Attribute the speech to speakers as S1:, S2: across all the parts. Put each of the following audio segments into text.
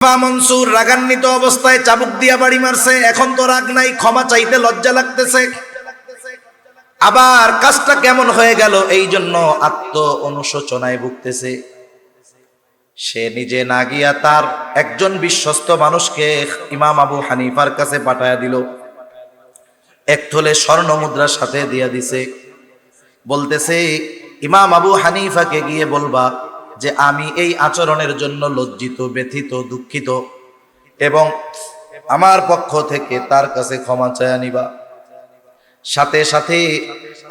S1: মনসুর রাগান্বিত অবস্থায় চাবুক দিয়া বাড়ি মারছে। এখন তো রাগ নাই, ক্ষমা চাইতে লজ্জা লাগতেছে। আবার কাজটা কেমন হয়ে গেল এই জন্য আত্ম অনুশোচনায় ভুগতেছে। সে নিজে না গিয়া তার একজন বিশ্বস্ত মানুষকে ইমাম আবু হানিফার কাছে পাঠায়া দিল। এক থলে স্বর্ণ মুদ্রার সাথে দিয়া দিছে। বলতেছে, ইমাম আবু হানিফাকে গিয়ে বলবা যে আমি এই আচরণের জন্য লজ্জিত, ব্যথিত, দুঃখিত এবং আমার পক্ষ থেকে তার কাছে ক্ষমা চায়া নিবা। সাথে সাথে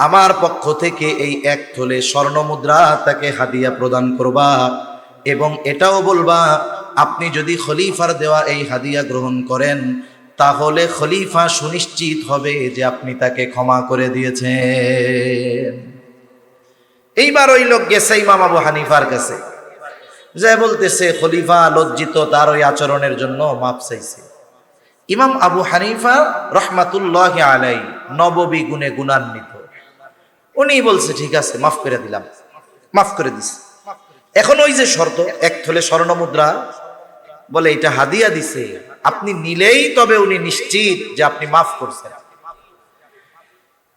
S1: আমার পক্ষ থেকে এই এক থলে স্বর্ণ মুদ্রা তাকে হাদিয়া প্রদান করবা এবং এটাও বলবা আপনি যদি খলিফার দেওয়া এই হাদিয়া গ্রহণ করেন তাহলে খলিফা সুনিশ্চিত হবে যে আপনি তাকে ক্ষমা করে দিয়েছেন। এইবার ওই লোক গেছে ইমাম আবু হানিফার কাছে, যে বলতেছে খলিফা লজ্জিত, তার ওই আচরণের জন্য মাফ চাইছে। ইমাম আবু হানিফা রহমাতুল্লাহি আলাইহি নববী গুণে গুণান্বিত, উনি বলছে ঠিক আছে মাফ করে দিলাম, মাফ করে দিছে। এখন ওই যে শর্ত, এক থলে স্বর্ণ মুদ্রা, বলে এটা হাদিয়া দিছে, আপনি নিলেই তবে উনি নিশ্চিত যে আপনি মাফ করছেন।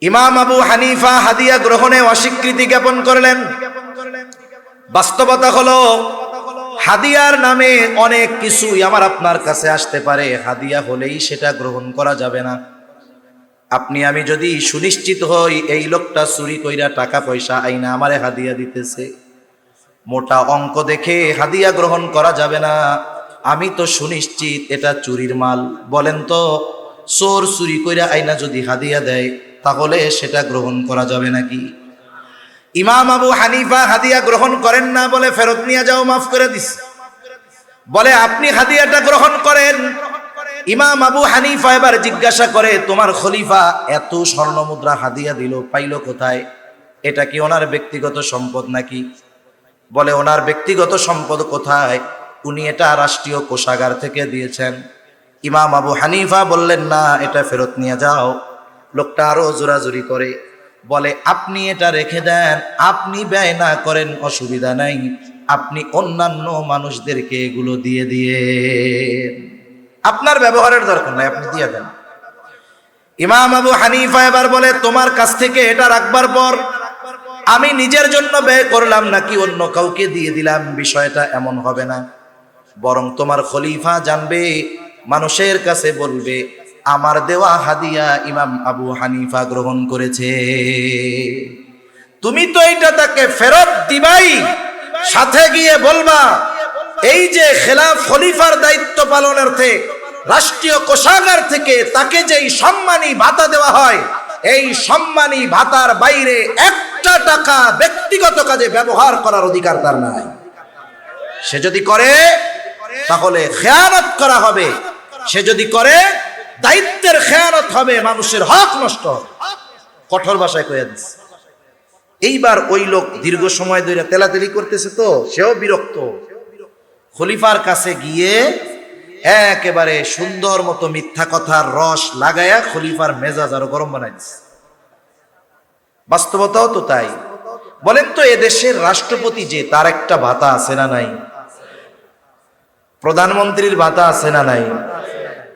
S1: ইমাম আবু হানিফা হাদিয়া গ্রহণে অস্বীকৃতি জ্ঞাপন করলেন। বাস্তবতা হলো হাদিয়ার নামে অনেক কিছুই আমার আপনার কাছে আসতে পারে, হাদিয়া হলেই সেটা গ্রহণ করা যাবে না। আপনি আমি যদি সুনিশ্চিত হই এই লোকটা চুরি কইরা টাকা পয়সা আইনা আমারে হাদিয়া দিতেছে, মোটা অঙ্ক দেখে হাদিয়া গ্রহণ করা যাবে না। আমি তো সুনিশ্চিত এটা চুরির মাল। বলেন তো, চোর চুরি কইরা আইনা যদি হাদিয়া দেয় তাহলে সেটা গ্রহণ করা যাবে নাকি? ইমাম আবু হানিফা হাদিয়া গ্রহণ করেন না, বলে ফেরত নিয়ে যাও, মাফ করে দিস। বলে আপনি হাদিয়াটা গ্রহণ করেন। ইমাম আবু হানিফা এবার জিজ্ঞাসা করে, তোমার খলিফা এত স্বর্ণ মুদ্রা হাদিয়া দিল, পাইল কোথায়? এটা কি ওনার ব্যক্তিগত সম্পদ নাকি? বলে ওনার ব্যক্তিগত সম্পদ কোথায়? উনি এটা রাষ্ট্রীয় কোষাগার থেকে দিয়েছেন। ইমাম আবু হানিফা বললেন না, এটা ফেরত নিয়ে যাও। লোকটা আরো জোরাজুরি করে, বলে আপনি এটা রেখে দেন, আপনি ব্যয় না করেন অসুবিধা নাই, আপনি অন্যান্য মানুষদেরকে এগুলো দিয়ে দিয়ে, আপনার ব্যবহারের দরকার নাই, আপনি দিয়ে দেন। ইমাম আবু হানিফা এবার বলে, তোমার কাছ থেকে এটা রাখবার পর আমি নিজের জন্য ব্যয় করলাম নাকি অন্য কাউকে দিয়ে দিলাম, বিষয়টা এমন হবে না। বরং তোমার খলিফা জানবে, মানুষের কাছে বলবে আমার দেওয়া হাদিয়া ইমাম আবু হানিফা গ্রহণ করেছে। তুমি তো এটা তাকে ফেরত দিবাই, সাথে গিয়ে বলবা এই যে খেলাফ খলিফার দায়িত্ব পালনার্থে রাষ্ট্রীয় কোষাগার থেকে তাকে যেই সম্মানী ভাতা দেওয়া হয়, এই সম্মানী ভাতার বাইরে একটা টাকা ব্যক্তিগত কাজে ব্যবহার করার অধিকার তার নাই। সে যদি করে তাহলে খেয়ানত করা হবে, সে যদি করে দায়িত্বের খেয়ানত হবে, মানুষের হক নষ্ট হবে। কঠোর ভাষায় কইয়া দিচ্ছে। এইবার ওই লোক দীর্ঘ সময় ধরে তেলাতেলি করতেছে, তো সেও বিরক্ত। খলিফার কাছে গিয়ে একেবারে সুন্দর মতো মিথ্যা কথার রস লাগায়া খলিফার মেজাজ আরো গরম বানাই দিচ্ছে। বাস্তবতাও তো তাই। বলেন তো, এদেশের রাষ্ট্রপতি যে, তার একটা ভাতা আছে না নাই? প্রধানমন্ত্রীর ভাতা আছে না নাই?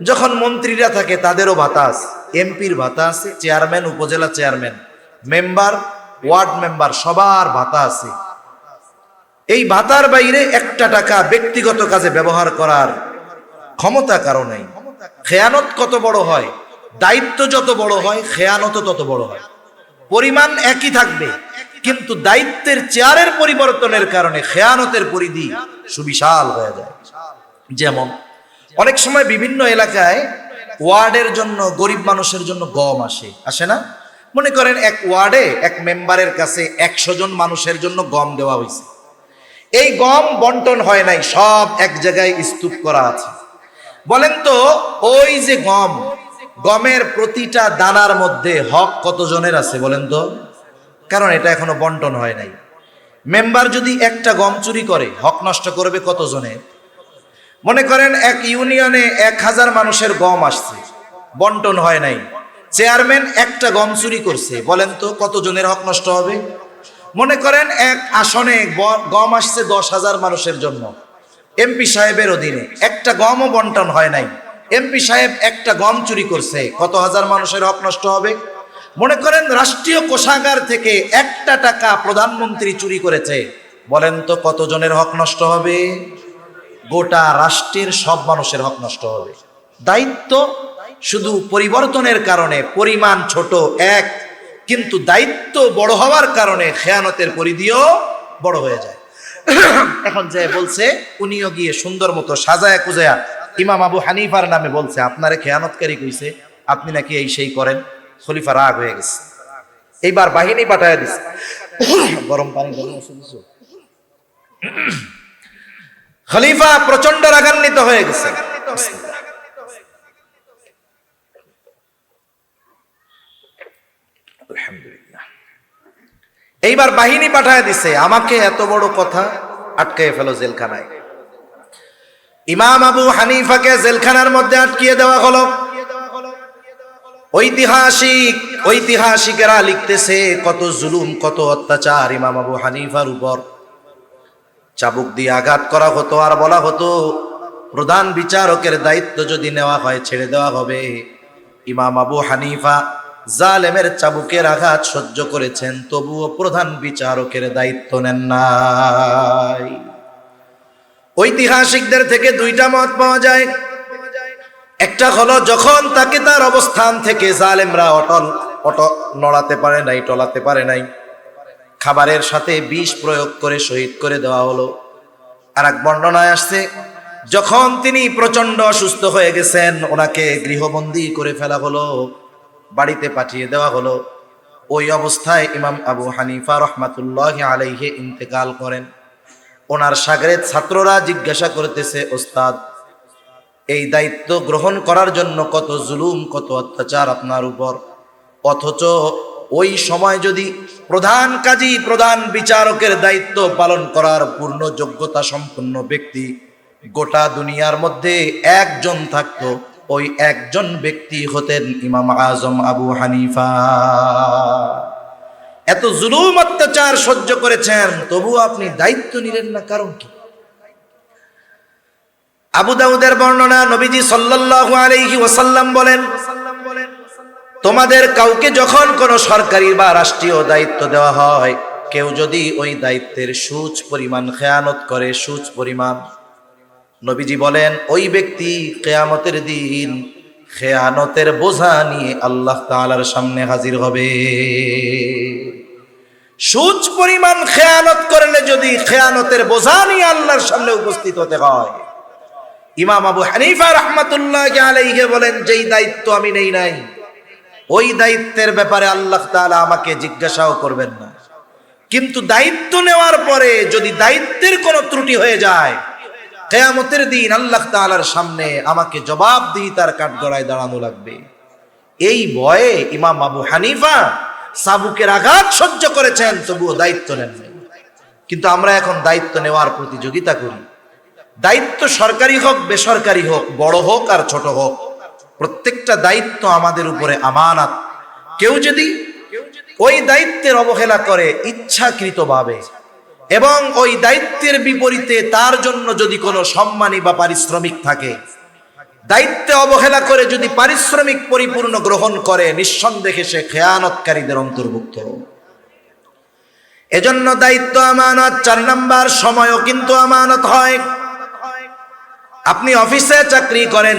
S1: যখন মন্ত্রীরা থাকে তাদেরও ভাতা আছে, এমপির ভাতা আছে, চেয়ারম্যান, উপজেলা চেয়ারম্যান, মেম্বার, ওয়ার্ড মেম্বার, সবার ভাতা আছে। এই ভাতার বাইরে একটা টাকা ব্যক্তিগত কাজে ব্যবহার করার ক্ষমতা কারো নাই। খেয়ানত কত বড় হয়, দায়িত্ব যত বড় হয় খেয়ানত তত বড় হয়। পরিমাণ একই থাকবে কিন্তু দায়িত্বের চেয়ারের পরিবর্তনের কারণে খেয়ানতের পরিধি সুবিশাল হয়ে যায়। যেমন অনেক সময় বিভিন্ন এলাকায় ওয়ার্ডের জন্য, গরিব মানুষের জন্য গম আসে না? মনে করেন এক ওয়ার্ডে এক মেম্বারের কাছে 100 জন মানুষের জন্য গম দেওয়া হয়েছে। এই গম বন্টন হয় নাই, সব এক জায়গায় স্তূপ করা আছে। বলেন তো, ওই যে গমের প্রতিটা দানার মধ্যে হক কতজনের আছে বলেন তো? কারণ এটা এখনো বন্টন হয় নাই। মেম্বার যদি একটা গম চুরি করে, হক নষ্ট করবে কতজনের? মনে করেন এক ইউনিয়নে 1000 মানুষের গম আসছে, বন্টন হয় নাই। চেয়ারম্যান একটা গম চুরি করছে, বলেন তো কতজনের হক নষ্ট হবে? মনে করেন এক আসনে গম আসছে 10,000 মানুষের জন্য, এমপি সাহেবের অধীনে একটা গমও বন্টন হয় নাই। এমপি সাহেব একটা গম চুরি করছে, কত হাজার মানুষের হক নষ্ট হবে? মনে করেন রাষ্ট্রীয় কোষাগার থেকে একটা টাকা প্রধানমন্ত্রী চুরি করেছে, বলেন তো কতজনের হক নষ্ট হবে? গোটা রাষ্ট্রের সব মানুষের হক নষ্ট হবে। দায়িত্ব শুধু পরিবর্তনের কারণে পরিমাণ ছোট এক, কিন্তু দায়িত্ব বড় হওয়ার কারণে খেয়ানতের পরিধিও বড় হয়ে যায়। এখন যে বলছে, উনিও গিয়ে সুন্দর মতো সাজায়া কুজায়া ইমাম আবু হানিফার নামে বলছে আপনারে খেয়ানতকারী কইছে, আপনি নাকি এই সেই করেন। খলিফা রাগ হয়ে গেছে, এইবার বাহিনী পাঠায় দিছে। গরম পানি খলিফা প্রচন্ড রাগান্বিত হয়ে গেছে। এইবার বাহিনী পাঠায় দিছে, আমাকে এত বড় কথা, আটকে ফেলো জেলখানায়। ইমাম আবু হানিফাকে জেলখানার মধ্যে আটকিয়ে দেওয়া হলো। ঐতিহাসিকেরা লিখতেছে কত জুলুম, কত অত্যাচার ইমাম আবু হানিফার উপর। চাবুক দিয়ে আঘাত করা হতো, আর বলা হতো প্রধান বিচারকের দায়িত্ব যদি নেওয়া হয় ছেড়ে দেওয়া হবে। ইমাম আবু হানিফা জালেমের চাবুকের আঘাত সহ্য করেছেন, তবুও প্রধান বিচারকের দায়িত্ব নেন নাই। ঐতিহাসিকদের থেকে দুইটা মত পাওয়া যায়। একটা হলো যখন তাকে তার অবস্থান থেকে জালেমরা অটল নড়াতে পারে নাই, টলাতে পারে নাই, খাবারের সাথে বিষ প্রয়োগ করে শহীদ করে দেওয়া হলো। আর এক বর্ণনায় আসছে যখন তিনি প্রচন্ড অসুস্থ হয়ে গেছেন, ওনাকে গৃহবন্দী করে ফেলা হলো, বাড়িতে পাঠিয়ে দেওয়া হলো। ওই অবস্থায় ইমাম আবু হানিফা রহমাতুল্লাহি আলাইহি ইন্তেকাল করেন। ওনার শাগরেদ ছাত্ররা জিজ্ঞাসা করতেছে, ওস্তাদ এই দায়িত্ব গ্রহণ করার জন্য কত জুলুম, কত অত্যাচার আপনার উপর, অথচ ওই সময় যদি প্রধান কাজী, প্রধান বিচারকের দায়িত্ব পালন করার পূর্ণ যোগ্যতা সম্পন্ন ব্যক্তি গোটা দুনিয়ার মধ্যে একজন থাকতো, ওই একজন ব্যক্তি হতেন ইমাম আজম আবু হানিফা। এত জুলুম অত্যাচার সহ্য করেছেন, তবু আপনি দায়িত্ব নিলেন না, কারণ কি? আবু দাউদের বর্ণনা, নবীজি সাল্লাল্লাহু আলাইহি ওয়াসাল্লাম বলেন, তোমাদের কাউকে যখন কোনো সরকারি বা রাষ্ট্রীয় দায়িত্ব দেওয়া হয়, কেউ যদি ওই দায়িত্বের সুচ পরিমাণ খেয়ানত করে, সুচ পরিমাণ, নবীজি বলেন ওই ব্যক্তি কিয়ামতের দিন খেয়ানতের বোঝা নিয়ে আল্লাহ তাআলার সামনে হাজির হবে। সুচ পরিমাণ খেয়ানত করলে যদি খেয়ানতের বোঝা নিয়ে আল্লাহর সামনে উপস্থিত হতে হয়, ইমাম আবু হানিফা রাহমাতুল্লাহি আলাইহি বলেন যেই দায়িত্ব আমি নেই নাই, ওই দায়িত্বের ব্যাপারে আল্লাহ তাআলা আমাকে জিজ্ঞাসাও করবেন না। কিন্তু দায়িত্ব নেওয়ার পরে যদি দায়িত্বের কোনো ত্রুটি হয়ে যায়, কিয়ামতের দিন আল্লাহ তাআলার সামনে আমাকে জবাবদিহিতার কাঠগড়ায় দাঁড়ানো লাগবে। এই ভয়ে ইমাম আবু হানিফা চাবুকের আঘাত সহ্য করেছেন, তবুও দায়িত্ব নেন নাই। কিন্তু আমরা এখন দায়িত্ব নেওয়ার প্রতিযোগিতা করি। দায়িত্ব সরকারি হোক, বেসরকারি হোক, বড় হোক আর ছোট হোক, প্রত্যেকটা দায়িত্ব আমাদের উপরে আমানত। কেউ যদি ওই দায়িত্বের অবহেলা করে ইচ্ছাকৃতভাবে, এবং ওই দায়িত্বের বিপরীতে তার জন্য যদি কোনো সম্মানী বা পারিশ্রমিক থাকে, দায়িত্বে অবহেলা করে যদি পারিশ্রমিক পরিপূর্ণ গ্রহণ করে, নিঃসন্দেহে সে খেয়ানতকারীদের অন্তর্ভুক্ত। এজন্য দায়িত্ব আমানত। 4 নাম্বার, সময়ও কিন্তু আমানত হয়। আপনি অফিসে চাকরি করেন,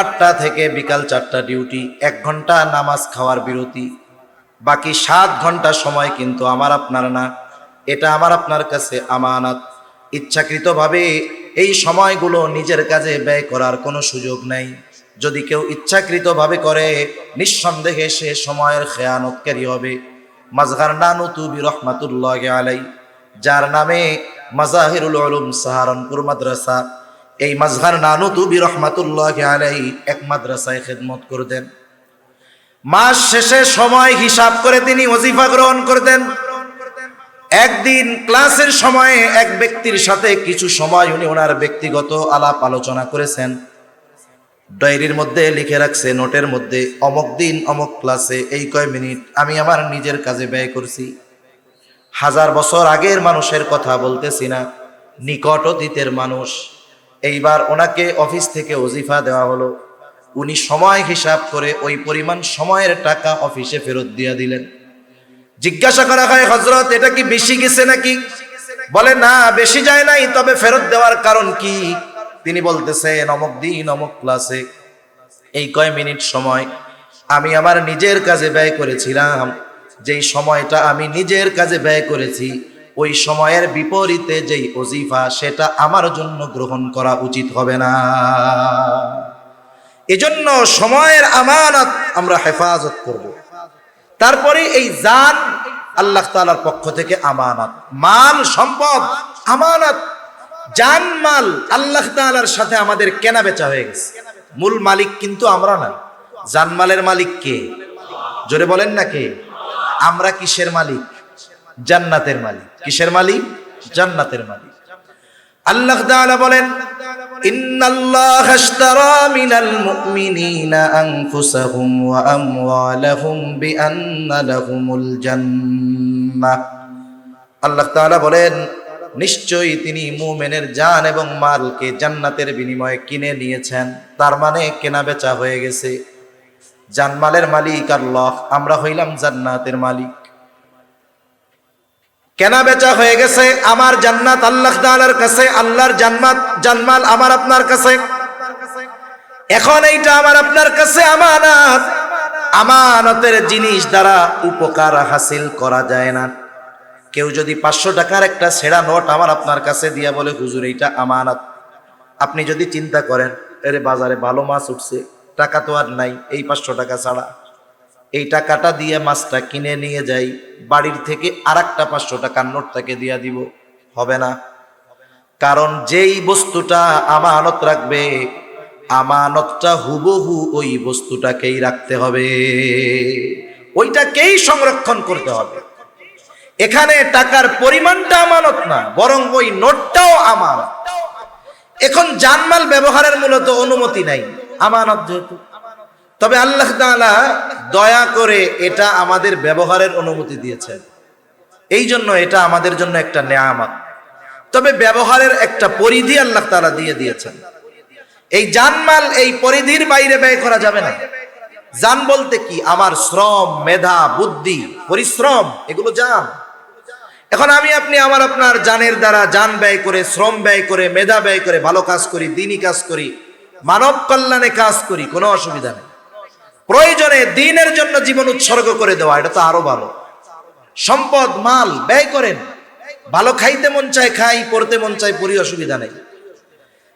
S1: 8টা থেকে বিকাল 4টা ডিউটি, 1 ঘন্টা নামাজ খাওয়ার বিরতি, বাকি 7 ঘন্টা সময় কিন্তু আমার আপনার না, এটা আমার আপনার কাছে আমানত। ইচ্ছাকৃতভাবে এই সময়গুলো নিজের কাজে ব্যয় করার কোনো সুযোগ নাই। যদি কেউ ইচ্ছাকৃতভাবে করে, নিঃসন্দেহে সে সময়ের খেয়ানতকারী হবে। মাজহার নানুতুবি রহমাতুল্লাহি আলাইহি, যার নামে মাজাহিরুল উলুম সাহারানপুর মাদ্রাসা, এই মাজহার নানুতুবি রহমাতুল্লাহি আলাইহি এক মাদ্রাসায় খেদমত করতেন। মাস শেষে সময় হিসাব করে তিনি ওজিফা গ্রহণ করতেন। একদিন ক্লাসের সময়ে এক ব্যক্তির সাথে কিছু সময় উনি ওনার ব্যক্তিগত আলাপ আলোচনা করেছেন। ডায়েরির মধ্যে লিখে রাখছে, নোটের মধ্যে, অমুক দিন অমুক ক্লাসে এই কয় মিনিট আমি আমার নিজের কাজে ব্যয় করছি। 1000 বছর আগের মানুষের কথা বলতেছি না, নিকট অতীতের মানুষ। এইবার ওনাকে অফিস থেকে ওজিফা দেওয়া হলো। উনি সময় হিসাব করে ওই পরিমাণ সময়ের টাকা অফিসে ফেরত দিয়ে দিলেন। জিজ্ঞাসা করা হয়, হযরত এটা কি বেশি গেছে নাকি? বলে না, বেশি যায় নাই, তবে ফেরত দেওয়ার কারণ কি? তিনি বলতেছেন, অমুক দিন অমুক ক্লাসে এই কয় মিনিট সময় আমি আমার নিজের কাজে ব্যয় করেছিলাম। যেই সময়টা আমি নিজের কাজে ব্যয় করেছি, ওই সময়ের বিপরীতে যেই ওজিফা, সেটা আমার জন্য গ্রহণ করা উচিত হবে না। এজন্য সময়ের আমানত আমরা হেফাজত করব। তারপরে এই জান আল্লাহ তাআলার পক্ষ থেকে আমানত, মাল সম্পদ আমানত। জান মাল আল্লাহ তাআলার সাথে আমাদের কেনা বেচা হয়ে গেছে। মূল মালিক কিন্তু আমরা না। জান মালের মালিক কে? জোরে বলেন না কে? আমরা কিসের মালিক? জান্নাতের মালিক। কিসের মালিক? জান্নাতের মালিক। আল্লাহ তাআলা বলেন, ইন্নাল্লাহা আশতারা মিনাল মুমিনিনা আনফুসাহুম ওয়া আমওয়ালাহুম বিআন্না লাহুমুল জান্নাহ। আল্লাহ তাআলা বলেন, নিশ্চয়ই তিনি মুমিনের জান এবং মালকে জান্নাতের বিনিময়ে কিনে নিয়েছেন। তার মানে কেনা বেচা হয়ে গেছে। জানমালের মালিক আল্লাহ, আমরা হইলাম জান্নাতের মালিক। কেনা বেচা হয়ে গেছে। আমার জান্নাত আল্লাহ তাআলার কাছে, আল্লাহর জান্নাত জানমাল আমার আপনার কাছে। এখন এইটা আমার আপনার কাছে আমানত। আমানতের জিনিস দ্বারা উপকার হাসিল করা যায় না। কেউ যদি 500 টাকার একটা ছেঁড়া নোট আমার আপনার কাছে দিয়া বলে, হুজুর এইটা আমানত, আপনি যদি চিন্তা করেন, এর বাজারে ভালো মাছ উঠছে, টাকা তো আর নাই, এই 500 টাকা ছাড়া এই টাকাটা দিয়ে মাছটা কিনে নিয়ে যাই, বাড়ির থেকে আরেকটা 500 টাকার নোট তাকে দিয়া দিব, হবে না। কারণ যেই বস্তুটা আমানত রাখবে, আমানতটা হুবহু ওই বস্তুটাকেই রাখতে হবে, ওইটাকেই সংরক্ষণ করতে হবে। এখানে টাকার পরিমাণটা আমানত না, বরং ওই নোটটাও আমানত। এখন জানমাল ব্যবহারের মূলত অনুমতি নাই, আমানত যেহেতু। তবে আল্লাহ তাআলা দয়া করে এটা আমাদের ব্যবহারের অনুমতি দিয়েছেন, এই জন্য এটা আমাদের জন্য একটা নেয়ামত। তবে ব্যবহারের একটা পরিধি আল্লাহ তাআলা দিয়ে দিয়েছেন। এই জানমাল এই পরিধির বাইরে ব্যয় করা যাবে না। জান বলতে কি? আমার শ্রম, মেধা, বুদ্ধি, পরিশ্রম, এগুলো জান। এখন আমি আপনি আমার আপনার জানের দ্বারা জান ব্যয় করে, শ্রম ব্যয় করে, মেধা ব্যয় করে ভালো কাজ করি, দ্বীনি কাজ করি, মানব কল্যাণে কাজ করি, কোনো অসুবিধা নেই। প্রয়োজনে দ্বীনের জন্য জীবন উৎসর্গ করে দেওয়া, এটা তো আরো ভালো। সম্পদ মাল ব্যয় করেন, ভালো খাইতে মন চায় খাই, পড়তে মন চায় পড়ি, অসুবিধা নেই।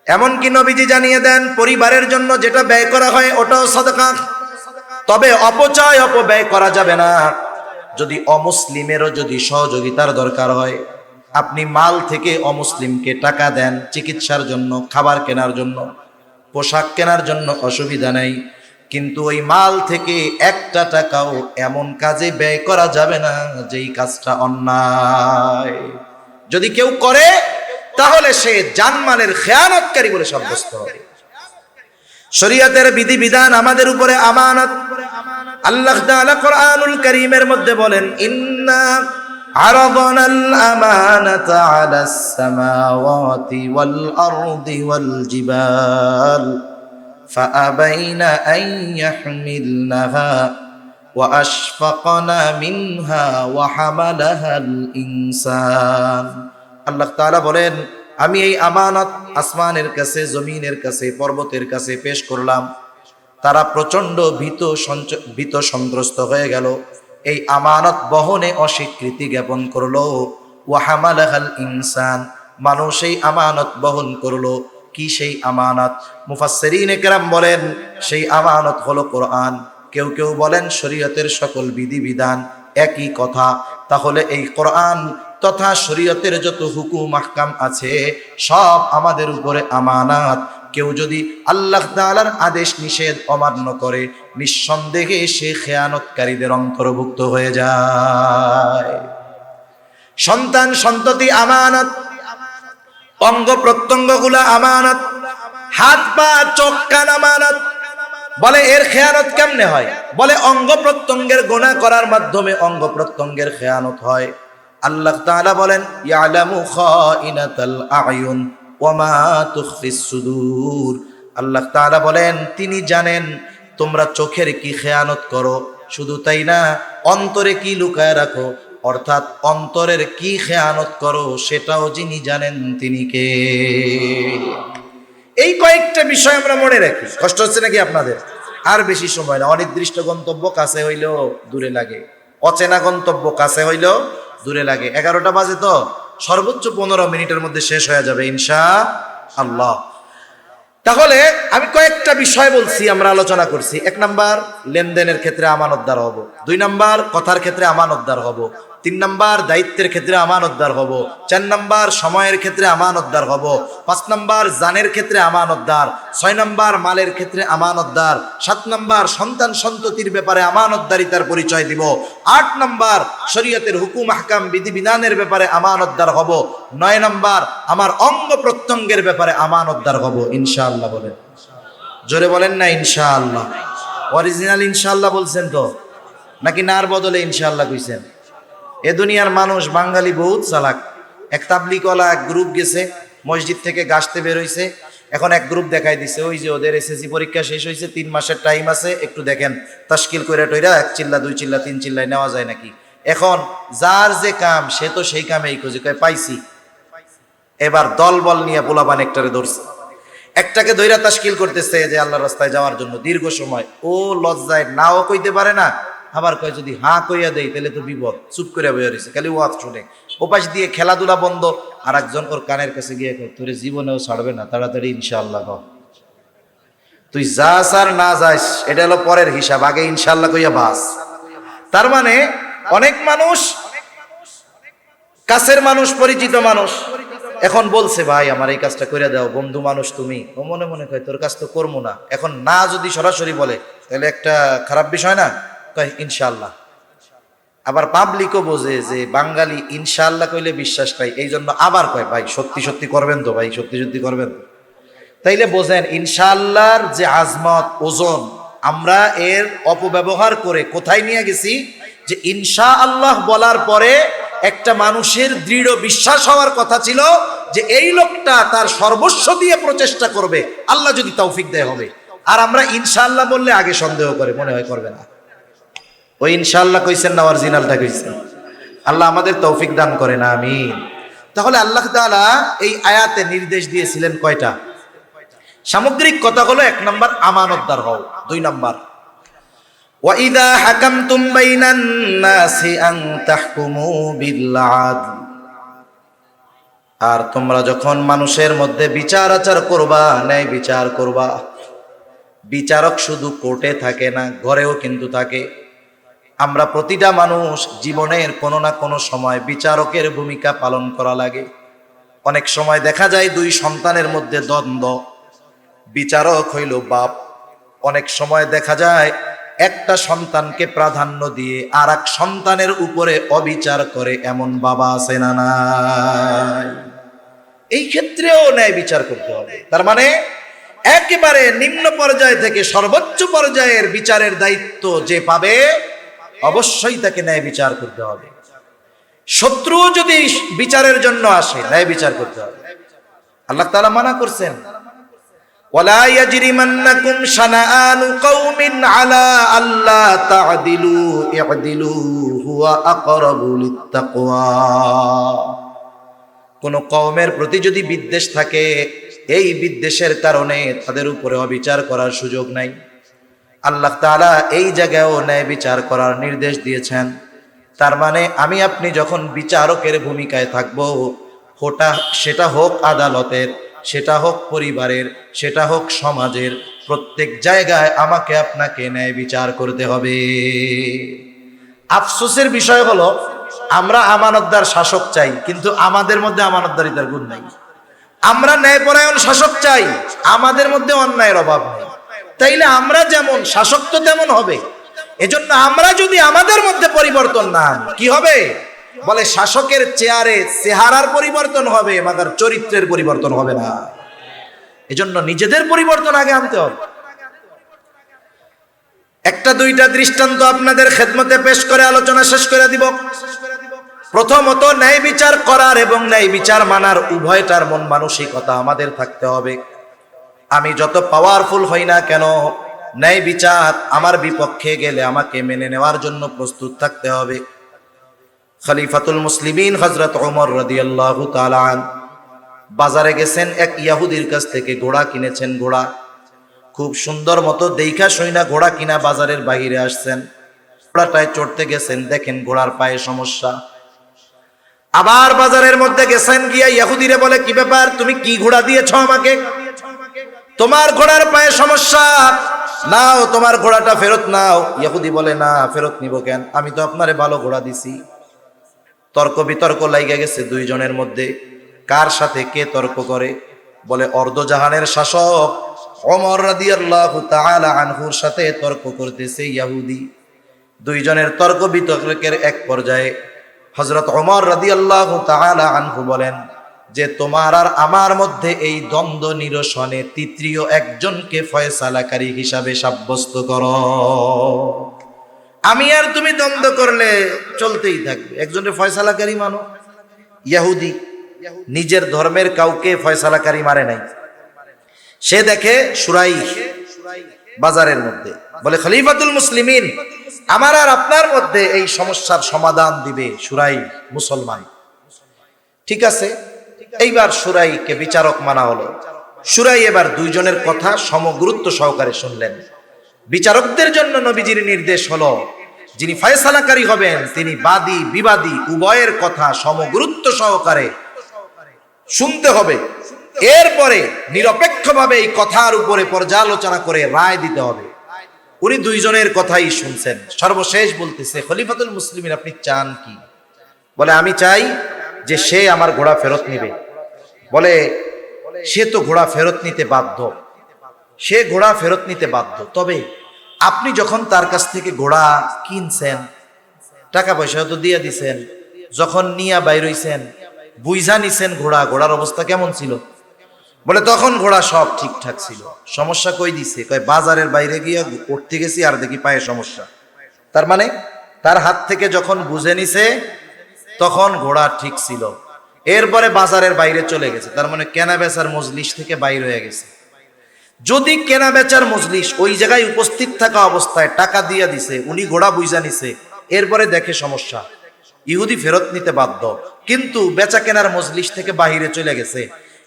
S1: এমনকি নবীজি জানিয়ে দেন, পরিবারের জন্য যেটা ব্যয় করা হয় ওটাও সাদাকা। তবে অপচয় অপব্যয় করা যাবে না। যদি অমুসলিমেরও যদি সহযোগিতার দরকার হয়, আপনি মাল থেকে অমুসলিমকে টাকা দেন চিকিৎসার জন্য, খাবার কেনার জন্য, পোশাক কেনার জন্য, অসুবিধা নেই। কিন্তু ওই মাল থেকে একটা টাকাও এমন কাজে ব্যয় করা যাবে না যেই কাজটা অন্যায়। যদি কেউ করে তাহলে সে জানমালের খেয়ানতকারী বলে সাব্যস্ত হবে। শরীয়তের বিধিবিধান আমাদের উপরে আমানত। আল্লাহ তাআলা কোরআনুল কারীমের মধ্যে বলেন, ইন্না আরাদনাল আমানাতা আলাস সামাওয়াতি ওয়াল আরদি ওয়াল জিবাল ফাআবাইনা আন ইয়াহমিলনাহা ওয়া আশফাকনা মিনহা ওয়া হামালাহাল ইনসান। আল্লাহ তাআলা বলেন, আমি এই আমানত আসমানের কাছে, জমিনের কাছে, পর্বতের কাছে পেশ করলাম। তারা প্রচন্ড ভীত সন্ত্রস্ত হয়ে গেল, এই আমানত বহনে অস্বীকৃতি জ্ঞাপন করলো। ওয়া হামালাহাল ইনসান, মানুষ এই আমানত বহন করলো। কি সেই আমানত? মুফাসসিরিনে কেরাম বলেন, সেই আমানত হলো কোরআন। কেউ কেউ বলেন শরীয়তের সকল বিধিবিধান, একই কথা। তাহলে এই কোরআন তথা শরীয়তের যত হুকুম আহকাম আছে সব আমাদের উপরে আমানত। কেউ যদি আল্লাহ তাআলার আদেশ নিষেধ অমান্য করে, নিঃসন্দেহে সে খেয়ানতকারীদের অন্তর্ভুক্ত হয়ে যায়। সন্তান সন্ততি আমানত, অঙ্গ প্রত্যঙ্গগুলা আমানত, হাত পা চোখ কান আমানত। বলে এর খেয়ানত কেমনে হয়? বলে অঙ্গ প্রত্যঙ্গের গুনাহ করার মাধ্যমে অঙ্গ প্রত্যঙ্গের খেয়ানত হয়। আল্লাহ তাআলা বলেন, ইয়ালামু খাইনাতাল আয়ুন ওয়া মা তুখফিস সুদূর। আল্লাহ তাআলা বলেন তিনি জানেন তোমরা চোখের কি খেয়ানত করো, শুধু তাই না অন্তরে কি লুকায় রাখো, অর্থাৎ অন্তরের কি খেয়ানত করো সেটাও যিনি জানেন তিনি কে। এই কয়েকটা বিষয় আমরা মনে রাখি। কষ্ট হচ্ছে নাকি আপনাদের? আর বেশি সময় না, অনির্দিষ্ট গন্তব্য কাছে হইলেও দূরে লাগে, অচেনা গন্তব্য কাছে হইলেও দূরে লাগে। 11টা বাজে তো, সর্বোচ্চ 15 মিনিটের মধ্যে শেষ হয়ে যাবে ইনশাআল্লাহ। তাহলে আমি কয়েকটা বিষয় বলছি, আমরা আলোচনা করছি। 1 নাম্বার, লেনদেনের ক্ষেত্রে আমানতদার হব। 2 নাম্বার, কথার ক্ষেত্রে আমানতদার হব। 3 নাম্বার, দায়িত্বের ক্ষেত্রে আমানতদার হব। 4 নাম্বার, সময়ের ক্ষেত্রে আমানতদার হব। 5 নাম্বার, জানের ক্ষেত্রে আমানতদার। 6 নাম্বার, মালের ক্ষেত্রে আমানতদার। 7 নাম্বার, সন্তান সন্ততির ব্যাপারে আমানতদারিতার পরিচয় দিব। 8 নাম্বার, শরীয়তের হুকুম আহকাম বিধিবিধানের ব্যাপারে আমানতদার হব। 9 নাম্বার, আমার অঙ্গ প্রত্যঙ্গের ব্যাপারে আমানতদার হব ইনশাআল্লাহ। বলেন, জোরে বলেন না ইনশাআল্লাহ। অরিজিনাল ইনশাআল্লাহ বলছেন তো, নাকি নার বদলে ইনশাআল্লাহ কইছেন? এ দুনিয়ার মানুষ বাঙালি বহুত চালাক। এক তাবলিগওয়ালা এক গ্রুপ গেছে, মসজিদ থেকে গাছতে বের হইছে। এখন এক গ্রুপ দেখাই দিছে, ওই যে ওদের এসএসসি পরীক্ষা শেষ হয়েছে, 3 মাসের টাইম আছে, একটু দেখেন তাশকিল কইরা টইরা 1 চিল্লা 2 চিল্লা 3 চিল্লায় নেওয়া যায় নাকি। এখন যার যে কাম সে তো সেই কামেই খুঁজে, কয় পাইছি। এবার দল বল নিয়ে পোলাপান একটারে ধরছে, একটাকে দৈরা তাশকিল করতেছে যে আল্লাহর রাস্তায় যাওয়ার জন্য দীর্ঘ সময়। ও লজ্জায় নাও কইতে পারে না, আবার কয় যদি হাঁ কইয়া দেই তাহলে তো বিপদ, চুপ করে বইয়া রয়েছে, খালি ওয়াজ শুনে। ওপাশ দিয়ে খেলাধুলা বন্ধ, আর একজন ওর কানের কাছে গিয়ে কয় তোরে জীবনেও ছাড়বে না, তাড়াতাড়ি ইনশাআল্লাহ কর। তুই যাস আর না যাস এটা হলো পরের হিসাব, আগে ইনশাআল্লাহ কইয়া বাস। তার মানে অনেক মানুষ, কাছের মানুষ, পরিচিত মানুষ এখন বলছে ভাই আমার এই কাজটা করে দাও, বন্ধু মানুষ তুমি। ও মনে মনে কয় তোর কাজ তো করবো না। এখন না যদি সরাসরি বলে তাহলে একটা খারাপ বিষয় না, কয় ইনশাআল্লাহ। আবার পাবলিকও বোঝে যে বাঙালি ইনশাআল্লাহ কইলে বিশ্বাস পাই, এই জন্য আবার কয় ভাই সত্যি সত্যি করবেন তো, ভাই সত্যি সত্যি করবেন তো। তাইলে বোঝেন ইনশাআল্লাহর যে আজমত, ওজন, আমরা এর অপব্যবহার করে কোথায় নিয়ে গেছি, যে ইনশাআল্লাহ বলার পরে একটা মানুষের দৃঢ় বিশ্বাস হওয়ার কথা ছিল যে এই লোকটা তার সর্বস্ব দিয়ে প্রচেষ্টা করবে, আল্লাহ যদি তৌফিক দেয় হবে। আর আমরা ইনশাআল্লাহ বললে আগে সন্দেহ করে, মনে হয় করবে না। ওই ইনশাআল্লাহ কইছেন না, অরিজিনালটা কইছেন। আল্লাহ আমাদের তৌফিক দান করেন, আমিন। তাহলে আল্লাহ তাআলা এই আয়াতে নির্দেশ দিয়েছিলেন কয়টা? সামগ্রিক কথা হলো 1 নাম্বার আমানতদার হও। 2 নাম্বার وَإِذَا حَكَمْتُمْ بَيْنَ النَّاسِ أَن تَحْكُمُوا بِالْعَدْلِ। আর তোমরা যখন মানুষের মধ্যে বিচার আচার করবা, ন্যায় বিচার করবা। বিচারক শুধু কোর্টে থাকে না, ঘরেও কিন্তু থাকে। আমরা প্রতিটা মানুষ জীবনের কোনো না কোনো সময় বিচারকের ভূমিকা পালন করা লাগে। অনেক সময় দেখা যায় 2 সন্তানের মধ্যে দ্বন্দ্ব, বিচারক হইল বাপ। অনেক সময় দেখা যায় একটা সন্তানকে প্রাধান্য দিয়ে আর এক সন্তানের উপরে অবিচার করে, এমন বাবা আছে না নাই? এই ক্ষেত্রেও ন্যায় বিচার করতে হবে। তার মানে একেবারে নিম্ন পর্যায় থেকে সর্বোচ্চ পর্যায়ের বিচারের দায়িত্ব যে পাবে, অবশ্যই তাকে ন্যায় বিচার করতে হবে। শত্রু যদি বিচারের জন্য আসে, ন্যায় বিচার করতে হবে। আল্লাহ তাআলা মানা করছেন, ওয়ালা ইয়াজরিমান্নাকুম শানাআনু কওমিন আলা আল্লা তা'দিলু ই'দিলু হুয়া আকরাবু লিত্তাকওয়া। কোন কওমের প্রতি যদি বিদ্বেষ থাকে, এই বিদ্বেষের কারণে তাদের উপরে অবিচার করার সুযোগ নাই। আল্লাহ তাআলা এই জায়গায়ও ন্যায় বিচার করার নির্দেশ দিয়েছেন। তার মানে আমি আপনি যখন বিচারকের ভূমিকায় থাকব, সেটা হোক আদালতের, সেটা হোক পরিবারের, সেটা হোক সমাজের, প্রত্যেক জায়গায় আমাকে আপনাকে ন্যায় বিচার করতে হবে। আফসোসের বিষয় হলো আমরা আমানতদার শাসক চাই, কিন্তু আমাদের মধ্যে আমানতদারিতার গুণ নাই। আমরা ন্যায়পরায়ণ শাসক চাই, আমাদের মধ্যে অন্যায়ের অভাব নেই। তাইলে আমরা যেমন, শাসক তো তেমন হবে। এজন্য আমরা যদি আমাদের মধ্যে পরিবর্তন না আনি, কি হবে? বলে শাসকের চেয়ারে চেহারার পরিবর্তন হবে, মাগার চরিত্রের পরিবর্তন হবে না। এজন্য নিজেদের পরিবর্তন আগে আনতে হবে। একটা 2টা দৃষ্টান্ত আপনাদের খেদমতে পেশ করে আলোচনা শেষ করে দিব। প্রথমত ন্যায় বিচার করার এবং ন্যায় বিচার মানার উভয়টার মন মানসিকতা আমাদের থাকতে হবে। আমি যত পাওয়ারফুল হই না কেন, ন্যায় বিচার আমার বিপক্ষে গেলে আমাকে মেনে নেওয়ার জন্য প্রস্তুত থাকতে হবে। খলিফাতুল মুসলিমিন হযরত ওমর রাদিয়াল্লাহু তাআলা আনহু বাজারে গেছেন, এক ইহুদির কাছ থেকে ঘোড়া কিনেছেন। ঘোড়া খুব সুন্দর মতো দেইখা শুইনা ঘোড়া কিনা বাজারের বাইরে আসছেন। ঘোড়াটায় চড়তে গেছেন, দেখেন ঘোড়ার পায়ে সমস্যা। আবার বাজারের মধ্যে গেছেন, গিয়া ইহুদিরে বলে, কি ব্যাপার, তুমি কি ঘোড়া দিয়েছ আমাকে? তোমার ঘোড়ার পায়ে সমস্যা, নাও তোমার ঘোড়াটা ফেরত নাও। ইহুদি বলে, না, ফেরত নিব কেন, আমি তো আপনারে ভালো ঘোড়া দিছি। তর্ক বিতর্ক লাইগা গেছে দুইজনের মধ্যে। কার সাথে কে তর্ক করে? বলে অর্ধজাহানের শাসক ওমর রাদিয়াল্লাহু তাআলা আনহুর সাথে তর্ক করতেছে ইহুদি। দুইজনের তর্ক বিতর্কের এক পর্যায়ে হযরত ওমর রাদিয়াল্লাহু তাআলা আনহু বলেন যে, তোমার আর আমার মধ্যে এই দ্বন্দ্ব নিরসনে তৃতীয় একজনকে ফয়সালাকারী হিসাবে সাব্যস্ত করো। আমি আর তুমি দ্বন্দ্ব করলে চলতেই থাকবে, একজনের ফয়সালাকারী মানো। ইহুদি নিজের ধর্মের কাউকে ফয়সালাকারী মারে নাই। সে দেখে সুরাই বাজারের মধ্যে, বলে, খলিফাতুল মুসলিমিন, আমার আর আপনার মধ্যে এই সমস্যার সমাধান দিবে সুরাই মুসলমান। ঠিক আছে, এইবার সুরাইকে বিচারক মানা হলো। সুরাই এবার দুইজনের কথা সমগুরুত্ব সহকারে শুনলেন। বিচারকদের জন্য নবীজির নির্দেশ হলো, যিনি ফয়সালাকারী হবেন তিনি বাদী বিবাদী উভয়ের কথা সমগুরুত্ব সহকারে শুনতে হবে। এরপরে নিরপেক্ষভাবে এই কথার উপরে পর্যালোচনা করে রায় দিতে হবে। উনি দুইজনের কথাই শুনছেন। সর্বশেষ বলতেছে, খলিফাতুল মুসলিমিন, আপনি চান কি? বলে, আমি চাই যে সে আমার ঘোড়া ফেরত নিবে। বলে, সে তো ঘোড়া ফেরত নিতে বাধ্য, সে ঘোড়া ফেরত নিতে বাধ্য। তবে আপনি যখন তার কাছ থেকে ঘোড়া কিনছেন, টাকা পয়সা তো দিয়ে দিছেন, যখন নিয়া বাইর হইছেন বুঝা নিছেন ঘোড়ার অবস্থা কেমন ছিল? বলে, তখন ঘোড়া সব ঠিকঠাক ছিল। সমস্যা কই দিছে? কয়, বাজারের বাইরে গিয়ে উঠতে গেছি আর দেখি পায়ে সমস্যা। তার মানে তার হাত থেকে যখন বুঝে নিছে তখন ঘোড়া ঠিক ছিল। এরপরে বাজারের বাইরে চলে গেছে, তার মানে কেনা বেচার মজলিস থেকে বাইর হয়ে গেছে। যদি কেনা বেচার মজলিস ওই জায়গায় উপস্থিত থাকা অবস্থায় টাকা দিয়ে দিছে, উনি ঘোড়া বুঝা নিছে, এরপরে দেখে সমস্যা, ইহুদি ফেরত নিতে বাধ্য। কিন্তু বেচা কেনার মজলিস থেকে বাহিরে চলে গেছে।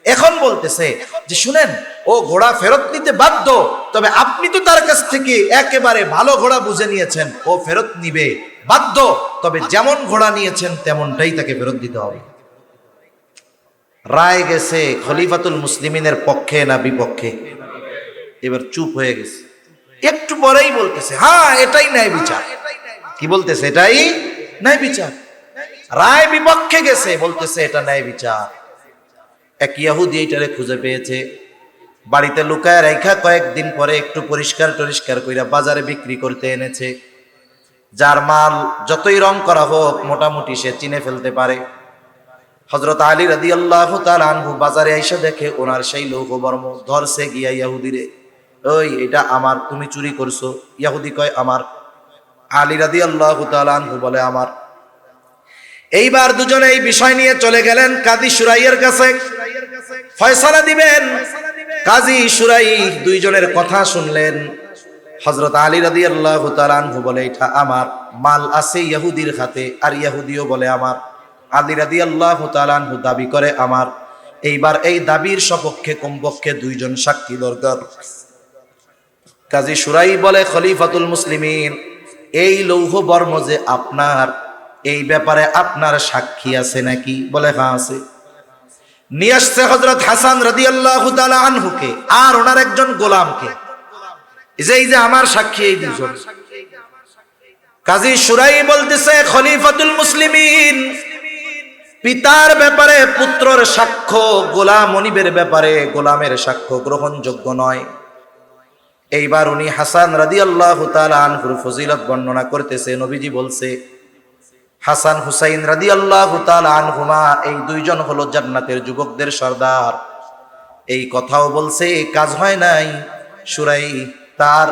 S1: এখন বলতেছে যে, শুনেন, ও ঘোড়া ফেরত নিতে বাধ্য, তবে আপনি তো তার কাছ থেকে একেবারে ভালো ঘোড়া বুঝে নিয়েছেন, ও ফেরত নিবে বাধ্য, তবে যেমন ঘোড়া নিয়েছেন তেমনটাই তাকে ফেরত দিতে হবে। রায় গেছে খলিফাতুল মুসলিমিনের পক্ষে না বিপক্ষে? এবার চুপ হয়ে গেছে। একটু পরেই বলতেছে, হ্যাঁ, এটাই ন্যায় বিচার। কি বলতেছে? এটাই ন্যায় বিচার। রায় বিপক্ষে গেছে, বলতেছে এটা ন্যায় বিচার। এক ইহুদি এইটারে খুঁজে পেয়েছে, বাড়িতে লুকায় রাইখা কয়েকদিন পরে একটু পরিষ্কার টরিষ্কার কইরা বাজারে বিক্রি করতে এনেছে। যার মাল যতই রং করা হোক মোটামুটি সে চিনে ফেলতে পারে। হযরত আলী রাদিয়াল্লাহু তাআলা আনহু বাজারে আইসা দেখে ওনার সেই লৌহবর্ম, ধরছে গিয়া ইহুদিরে, ওই এটা আমার, তুমি চুরি করছো। ইহুদি কয়, আমার। আলী রাদিয়াল্লাহু তাআলা আনহু বলে, আমার। এইবার দুজনে এই বিষয় নিয়ে চলে গেলেন কাজী সুরাইয়ের কাছে, ফয়সালা দিবেন। কাজী সুরাই দুইজনের কথা শুনলেন। হযরত আলী রাদিয়াল্লাহু তাআলা আনহু বলে, এটা আমার, মাল আছে ইহুদির হাতে, আর ইহুদিও বলে আমার। আলী রাদিয়াল্লাহু তাআলা আনহু দাবি করে আমার। এইবার এই দাবির সপক্ষে কমপক্ষে দুইজন সাক্ষী দরকার। কাজী সুরাই বলে, খলিফাতুল মুসলিমিন, এই লৌহ বর্ম যে আপনার, এই ব্যাপারে আপনার সাক্ষী আছে নাকি? বলে, হ্যাঁ আছে। নিয়ে আসছে হযরত হাসান রাদিয়াল্লাহু তাআলা আনহুকে আর ওনার একজন গোলামকে। এই যে আমার সাক্ষী এই দুজন। কাজী সুরাই বলতেছে, খলিফাতুল মুসলিমিন, পিতার ব্যাপারে পুত্রের সাক্ষ্য, গোলাম মনিবের ব্যাপারে গোলামের সাক্ষ্য গ্রহণযোগ্য নয়। এইবার উনি হাসান রাদিয়াল্লাহু তাআলা আনহুর ফজিলত বর্ণনা করতেছে। নবীজি বলছে, হাসান হুসাইন রাদিয়াল্লাহু তাআলা আনহুমা এই দুইজন হলো জান্নাতের যুবকদের সর্দার। এই কথাও বলছে, কাজ হয় নাই। সুরাই তার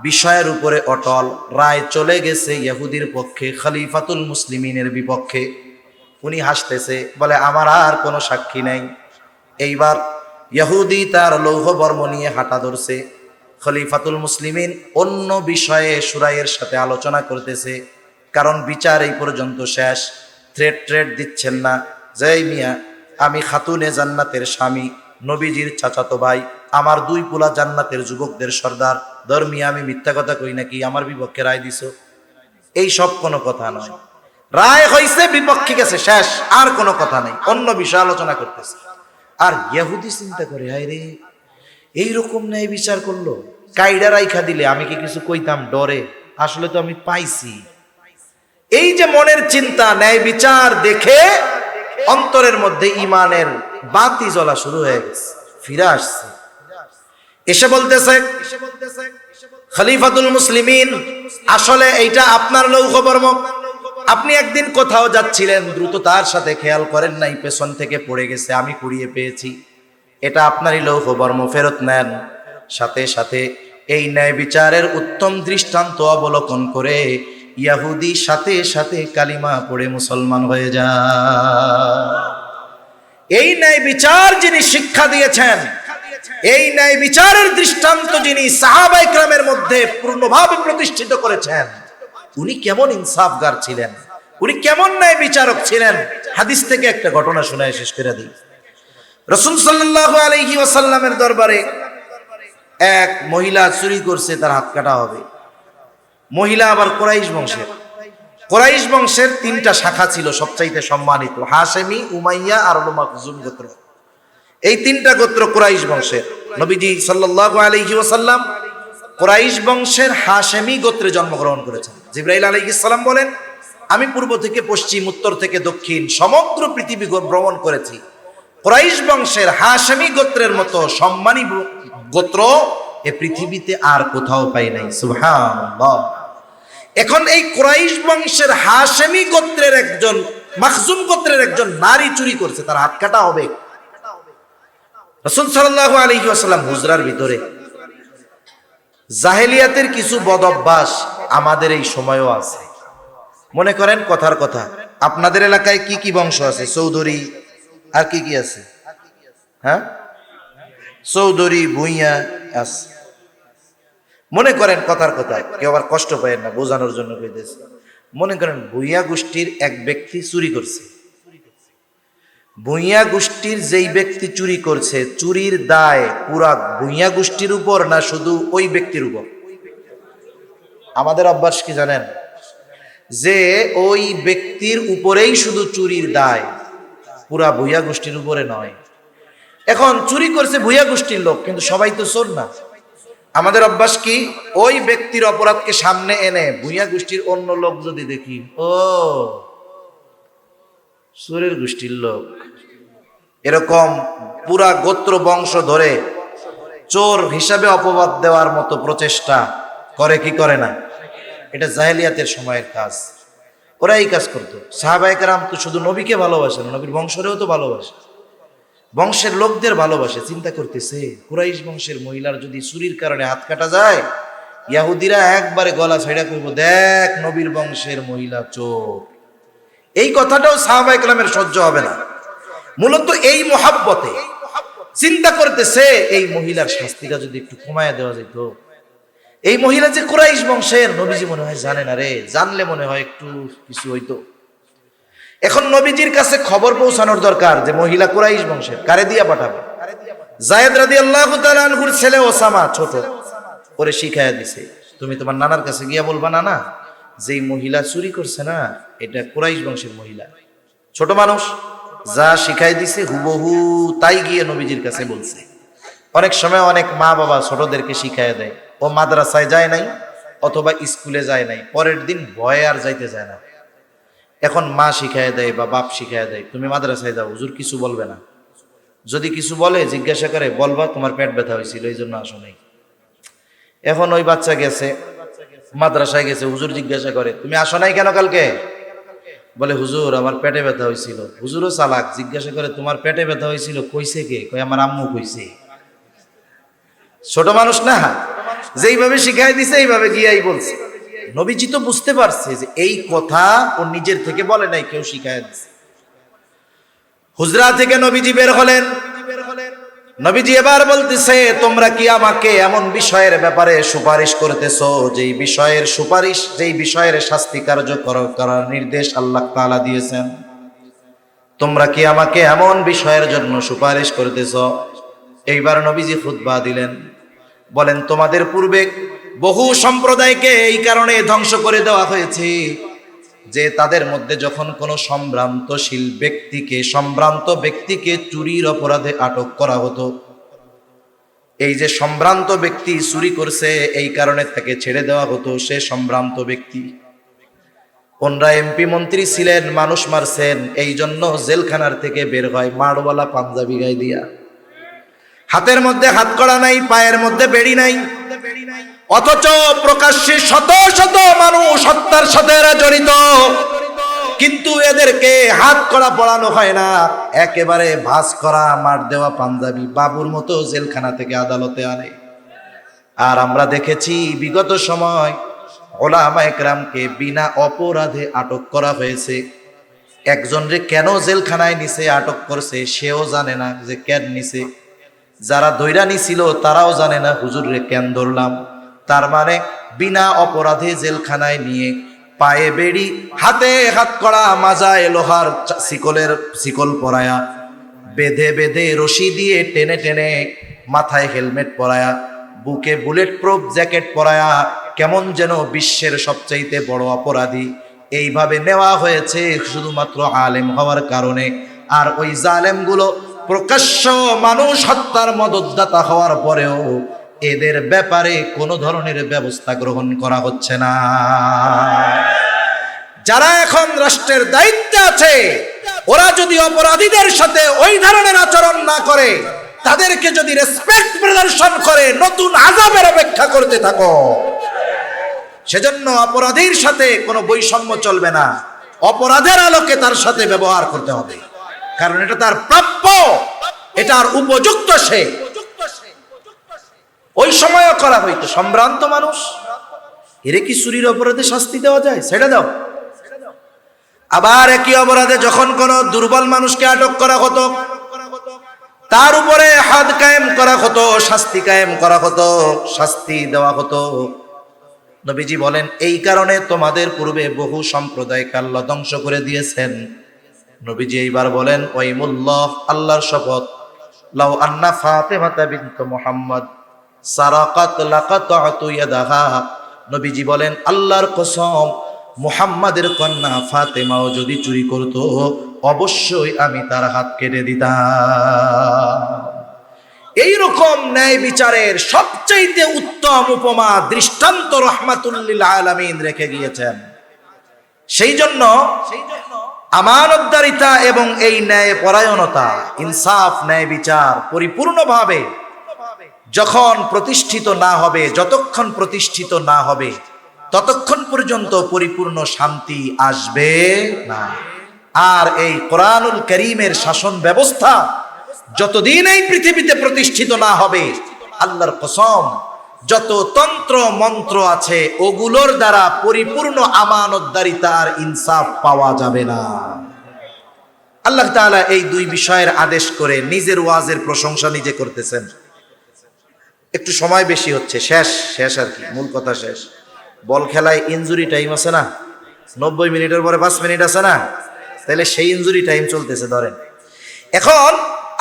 S1: বিষয়ের উপরে অটল। রায় চলে গেছে ইহুদির পক্ষে, খলিফাতুল মুসলিমিনের বিপক্ষে। উনি হাসতেছে, বলে আমার আর কোনো সাক্ষী নাই। এইবার ইহুদি তার লৌহ বর্ম নিয়ে হাঁটা ধরছে। খলিফাতুল মুসলিমিন অন্য বিষয়ে সুরাইয়ের সাথে আলোচনা করতেছে, কারণ বিচার এই পর্যন্ত শেষ। থ্রেট দিচ্ছেন না, জয় মিয়া, আমি খাতুনে জান্নাতের স্বামী, নবীজির চাচাতো ভাই, আমার দুই পোলা জান্নাতের যুবকদের সর্দার, ধর্মিয়া আমি মিথ্যা কথা কই নাকি, আমার বিপক্ষে রায় দিছো? এই সব কোনো কথা নয়। রায় হইছে, বিপক্ষে গেছে, শেষ, আর কোনো কথা নেই, অন্য বিষয় আলোচনা করতেছে। আর ইহুদি চিন্তা করে, হায় রে, এইরকম ন্যায় বিচার করলো, কাইডা রাইখা দিলে আমি কি কিছু কইতাম ডরে? আসলে তো আমি পাইছি। এই যে মনের চিন্তা, ন্যায় বিচার দেখে অন্তরের মধ্যে ইমানের বাতি জ্বলা শুরু হয়ে গেছে, ফিরে আসছে। এসে বলতেছে খলিফাতুল মুসলিমিন, আসলে এইটা আপনার লৌহ বর্ম। আপনি একদিন কোথাও যাচ্ছিলেন, দ্রুততার সাথে খেয়াল করেন নাই, পেছন থেকে পড়ে গেছে, আমি কুড়িয়ে পেয়েছি। এটা আপনারই লৌহ বর্ম, ফেরত নেন। সাথে সাথে এই ন্যায় বিচারের উত্তম দৃষ্টান্ত অবলোকন করে ইহুদি সাথে সাথে কালিমা পড়ে মুসলমান হয়ে যায়। এই ন্যায় বিচার যিনি শিক্ষা দিয়েছেন, এই ন্যায় বিচারের দৃষ্টান্ত যিনি সাহাবায়ে কেরামের মধ্যে পূর্ণভাবে প্রতিষ্ঠিত করেছেন, উনি কেমন ইনসাফগার ছিলেন, উনি কেমন ন্যায় বিচারক ছিলেন। হাদিস থেকে একটা ঘটনা শোনায় শেষ করে দিই। রাসূল সাল্লাল্লাহু আলাইহি ওয়াসাল্লামের দরবারে এক মহিলা চুরি করছে, তার হাত কাটা হবে। মহিলা আবার কুরাইশ বংশের তিনটা শাখা ছিল সবচাইতে সম্মানিত, হাশেমি, উমাইয়া আর মাখজুম গোত্র। এই তিনটা গোত্র কুরাইশ বংশের। নবীজি সাল্লাল্লাহু আলাইহি ওয়াসাল্লাম কুরাইশ বংশের হাশেমি গোত্রে জন্মগ্রহণ করেছেন। জিবরাইল আলাইহিস সালাম বলেন, আমি পূর্ব থেকে পশ্চিম, উত্তর থেকে দক্ষিণ সমগ্র পৃথিবী ভ্রমণ করেছি, কুরাইশ বংশের হাশেমি গোত্রের মতো সম্মানী গোত্র এ পৃথিবীতে আর কোথাও পাই নাই। সুবহানাল্লাহ। এখন এই কুরাইশ বংশের হাশেমি গোত্রের একজন, মাখজুম গোত্রের একজন নারী চুরি করছে, তার হাত কাটা হবে। রাসূল সাল্লাল্লাহু আলাইহি ওয়াসাল্লাম হুজরার ভিতরে, জাহেলিয়াতের কিছু বদ অভ্যাস আমাদের এই সময়ও আছে। মনে করেন কথার কথা, আপনাদের এলাকায় কি কি বংশ আছে? চৌধুরী, আর কি কি আছে? হ্যাঁ, চৌধুরী, ভুইয়া আছে। মনে করেন কথার কথা, কেউ আবার কষ্ট পায় না, বোঝানোর জন্য কইতেছে। মনে করেন ভুইয়া গোষ্ঠীর এক ব্যক্তি চুরি করছে। ভুইয়া গোষ্ঠীর যেই ব্যক্তি চুরি করছে, চুরির দায় পুরা ভুইয়া গোষ্ঠীর উপর না শুধু ওই ব্যক্তির উপর? আমাদের অভ্যাস কি জানেন, যে ওই ব্যক্তির উপরেই শুধু চুরির দায়, পুরা ভুইয়া গোষ্ঠীর উপরে নয়। এখন চুরি করছে ভুইয়া গোষ্ঠীর লোক, কিন্তু সবাই তো চোর না। আমাদের অভ্যাস কি, ওই ব্যক্তির অপরাধকে সামনে এনে ভুইয়া গোষ্ঠীর অন্য লোক যদি দেখি, ও চোরের গোষ্ঠীর লোক, এরকম পুরা গোত্র বংশ ধরে চোর হিসাবে অপবাদ দেওয়ার মতো প্রচেষ্টা করে কি করে না? এটা জাহেলিয়াতের সময়ের কাজ, ওরা এই কাজ করতো। সাহাবায়ে কেরাম তো শুধু নবীকে ভালোবাসে না, নবীর বংশরেও তো ভালোবাসে, বংশের লোকদের ভালোবাসে। চিন্তা করতেছে, কুরাইশ বংশের মহিলার যদি চুরির কারণে হাত কাটা যায়, ইহুদিরা একবারে গলা ছাইড়া কইব, দেখ নবীর বংশের মহিলা চোর। এই কথাটাও সাহাবায়ে কেরামের সহ্য হবে না। মূলত এই মহাব্বতে চিন্তা করতেছে, এই মহিলার শাস্তিটা যদি একটু কমায় দেওয়া যেত। এই মহিলা যে কুরাইশ বংশের, নবীজি মনে হয় জানে না রে, জানলে মনে হয় একটু কিছু হইতো। এখন নবীজির কাছে খবর পৌঁছানোর দরকার যে মহিলা কুরাইশ বংশের, কারে দিয়া পাঠাবে? যায়েদ রাদিয়াল্লাহু তাআলা আনহুর ছেলে ওসামা, ছোট, ওরে শিখাইয়া দিছে, তুমি তোমার নানার কাছে গিয়া বলবা, নানা যেই মহিলা চুরি করছে না, এটা কুরাইশ বংশের মহিলা। ছোট মানুষ, যা শিখাই দিছে হুবহু তাই গিয়ে নবীজির কাছে বলছে। অনেক সময় অনেক মা বাবা ছোটদেরকে শিখাইয়া দেয়, ও মাদ্রাসায় যায় নাই অথবা স্কুলে যায় নাই, পরের দিন ভয়ে আর যাইতে যায় না। এখন মা শিখাইয়া দেয় বা বাপ শিখাইয়া দেয়, তুমি মাদ্রাসায় যাও, হুজুর কিছু বলবে না। যদি কিছু বলে জিজ্ঞাসা করে, বলবা তোমার পেট ব্যথা হয়েছিল এই জন্য আসো নাই। এখন ওই বাচ্চা গেছে, মাদ্রাসায় গেছে, হুজুর জিজ্ঞাসা করে, তুমি আসো নাই কেন কালকে? বলে, হুজুর আমার পেটে ব্যথা হয়েছিল। হুজুরও চালাক, জিজ্ঞাসা করে, তোমার পেটে ব্যথা হয়েছিল কইছে কে? কই আমার আম্মু কইছে। ছোট মানুষ না, যেইভাবে শিখাই দিছে এইভাবে গিয়াই বলছে। নবীজি তো বুঝতে পারছে যে এই কথা ও নিজের থেকে বলে নাই, কেউ শিখাই দিছে। হুজরা থেকে নবীজি বের হলেন। নবীজি এবার বলতেছে, তোমরা কি আমাকে এমন বিষয়ের ব্যাপারে সুপারিশ করতেছো যেই বিষয়ের সুপারিশ, যেই বিষয়ের শাস্তি কার্যকর করার নির্দেশ আল্লাহ তাআলা দিয়েছেন? তোমরা কি আমাকে এমন বিষয়ের জন্য সুপারিশ করতেছো? এইবার নবীজি খুতবা দিলেন, বলেন, তোমাদের পূর্বে বহু সম্প্রদায়কে এই কারণে ধ্বংস করে দেওয়া হয়েছে যে তাদের মধ্যে যখন কোনো সম্ভ্রান্ত ব্যক্তিকে চুরির অপরাধে আটক করা হতো, এই যে সম্ভ্রান্ত ব্যক্তি চুরি করছে এই কারণে তাকে ছেড়ে দেওয়া হতো। সে সম্ভ্রান্ত ব্যক্তি, কোনরা এমপি মন্ত্রী ছিলেন, মানুষ মারছেন, এই জন্য জেলখানার থেকে বের হয় মাড়ওয়ালা পাঞ্জাবি গায়ে দিয়া, হাতের মধ্যে হাতকড়া নাই, পায়ের মধ্যে বেড়ি নাই, অথচ প্রকাশ্যে শত শত মানুষ হত্যার সাথে এরা জড়িত, কিন্তু এদেরকে হাত করা পড়ানো হয় না, একেবারে ভাঁজ করা মার দেওয়া পাঞ্জাবি বাবুর মতো জেলখানা থেকে আদালতে আনে। আর আমরা দেখেছি বিগত সময় ওলামায়ে কেরামকে বিনা অপরাধে আটক করা হয়েছে। একজনরে কেন জেলখানায় নিছে, আটক করছে, সেও জানে না যে কেন নিছে। যারা দৈরা নিছিল তারাও জানে না হুজুররে কেন ধরলাম। তার মানে বিনা অপরাধে জেলখানায় নিয়ে পায়ে বেড়ি, হাতে হাত কড়া, মাজায় লোহার শিকল পরায়া, বেঁধে বেঁধে রশি দিয়ে টেনে টেনে, মাথায় হেলমেট পরায়া, বুকে বুলেট প্রুফ জ্যাকেট পরায়া, কেমন যেন বিশ্বের সবচাইতে বড় অপরাধী এইভাবে নেওয়া হয়েছে শুধুমাত্র আলেম হওয়ার কারণে। আর ওই জালেমগুলো প্রকাশ্য মানুষ হত্যার মদতদাতা হওয়ার পরেও এদের ব্যাপারে কোনো ধরনের ব্যবস্থা গ্রহণ করা হচ্ছে না। যারা এখন রাষ্ট্রের দায়িত্বে আছে, ওরা যদি অপরাধীদের সাথে ওই ধরনের আচরণ না করে, তাদেরকে যদি রেসপেক্ট প্রদর্শন করে, নতুন আযাবের অপেক্ষা করতে থাকো। সেজন্য অপরাধীর সাথে কোনো বৈষম্য চলবে না, অপরাধের আলোকে তার সাথে ব্যবহার করতে হবে, কারণ এটা তার প্রাপ্য, এটার উপযুক্ত সে। ওই সময়ও করা হইতো সম্ভ্রান্ত মানুষ, এরে কি চুরির অপরাধে শাস্তি দেওয়া যায়? সেটা দাও। আবার একই অপরাধে যখন কোনো দুর্বল মানুষকে আটক করা হতো, তার উপরে হাদ কায়েম করা হতো, শাস্তি কায়েম করা হতো, শাস্তি দেওয়া হতো। নবীজি বলেন, এই কারণে তোমাদের পূর্বে বহু সম্প্রদায়কে আল্লাহ ধ্বংস করে দিয়েছেন। নবীজি এইবার বলেন, ওয়াইমুল্লাহ, আল্লাহর শপথ, লাউ আন্না ফাতিমাতা বিনত মুহাম্মদ সারাকাত লাকাতাতু ইয়াদাহা। নবীজি বলেন, আল্লাহর কসম, মুহাম্মাদের কন্যা ফাতেমাও যদি চুরি করত, অবশ্যই আমি তার হাত কেটে দিতাম। এইরকম ন্যায় বিচারের সবচাইতে উত্তম উপমা দৃষ্টান্ত রাহমাতুল লিল আলামিন রেখে গিয়েছেন। সেই জন্য আমানতদারিতা এবং এই ন্যায় পরায়ণতা, ইনসাফ, ন্যায় বিচার পরিপূর্ণভাবে যখন প্রতিষ্ঠিত না হবে, যতক্ষণ প্রতিষ্ঠিত না হবে, ততক্ষণ পর্যন্ত পরিপূর্ণ শান্তি আসবে না। আর এই কোরআনুল কারীমের শাসন ব্যবস্থা যতদিন এই পৃথিবীতে প্রতিষ্ঠিত না হবে, আল্লাহর কসম, যত তন্ত্র মন্ত্র আছে ওগুলোর দ্বারা পরিপূর্ণ আমানতদারিতা আর ইনসাফ পাওয়া যাবে না। আল্লাহ তাআলা এই দুই বিষয়ের আদেশ করে নিজের ওয়াজের প্রশংসা নিজে করতেছেন। একটু সময় বেশি হচ্ছে, শেষ আর কি, মূল কথা শেষ। বল খেলায় ইনজুরি টাইম আছে না, 90 মিনিটের পরে 5 মিনিট আছে না, তাহলে সেই ইনজুরি টাইম চলতেছে ধরেন। এখন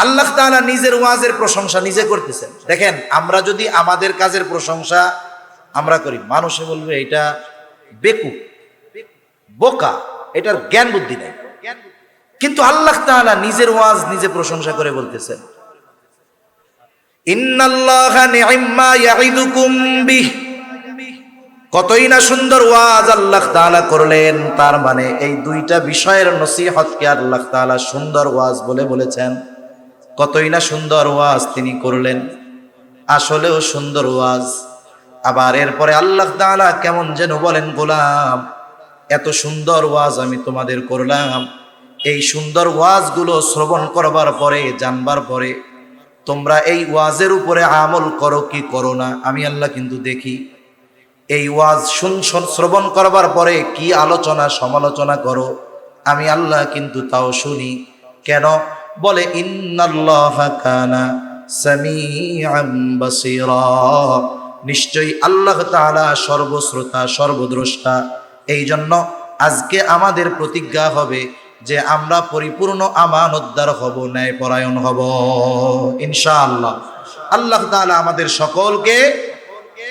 S1: আল্লাহ তাআলা নিজের ওয়াজের প্রশংসা নিজে করতেছেন। দেখেন, আমরা যদি আমাদের কাজের প্রশংসা আমরা করি, মানুষে বলবে এটা বেকুব, বোকা, এটার জ্ঞান বুদ্ধি নেই। কিন্তু আল্লাহ তাআলা নিজের ওয়াজ নিজে প্রশংসা করে বলতেছেন, ইন্নাল্লাহা নি'ম্মা ইয়াইদুকুম বিহ। কতই না সুন্দর ওয়াজ আল্লাহ তাআলা করলেন। তার মানে এই দুইটা বিষয়ের নসিহতকে আল্লাহ তাআলা সুন্দর ওয়াজ বলে বলেছেন। কতই না সুন্দর ওয়াজ তিনি করলেন, আসলেও সুন্দর ওয়াজ। আবার এরপরে আল্লাহ তাআলা কেমন যেন বলেন, গোলাম, এত সুন্দর ওয়াজ আমি তোমাদের করলাম, এই সুন্দর ওয়াজগুলো শ্রবণ করবার পরে, জানবার পরে তোমরা এই ওয়াজের উপরে আমল করো কি করো না, আমি আল্লাহ কিন্তু দেখি। এই ওয়াজ শ্রবণ করবার পরে কি আলোচনা সমালোচনা করো, আমি আল্লাহ কিন্তু তাও শুনি। কেন? বলে ইন্নাল্লাহা কানা সামিআম বাসীরা, নিশ্চয়ই আল্লাহ তাআলা সর্বশ্রোতা সর্বদ্রষ্টা। এই জন্য আজকে আমাদের প্রতিজ্ঞা হবে যে আমরা পরিপূর্ণ আমানতদার হব, ন্যায়পরায়ণ হব ইনশাআল্লাহ। আল্লাহ তাআলা আমাদের সকলকে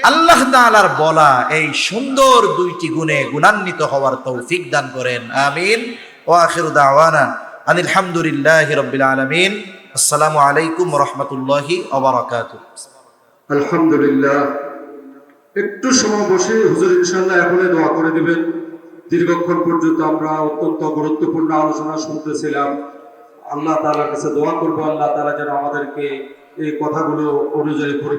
S1: আল্লাহ তাআলার বলা এই সুন্দর দুইটি গুণে গুণান্বিত হওয়ার তৌফিক দান করেন, আমিন। ওয়া আখিরু দাওয়ানা আনিল হামদুলিল্লাহি রাব্বিল আলামিন। আসসালামু আলাইকুম ওয়া রাহমাতুল্লাহি ওয়া বারাকাতুহু।
S2: আলহামদুলিল্লাহ। একটু সময় বসে হুজুর ইনশাআল্লাহ এখনই দোয়া করে দিবেন। দীর্ঘক্ষণ পর্যন্ত আমরা অত্যন্ত গুরুত্বপূর্ণ আলোচনা শুনতেছিলাম। আল্লাহ তাআলার কাছে দোয়া করব, আল্লাহ তাআলা যেন আমাদেরকে এই কথাগুলো অনুযায়ী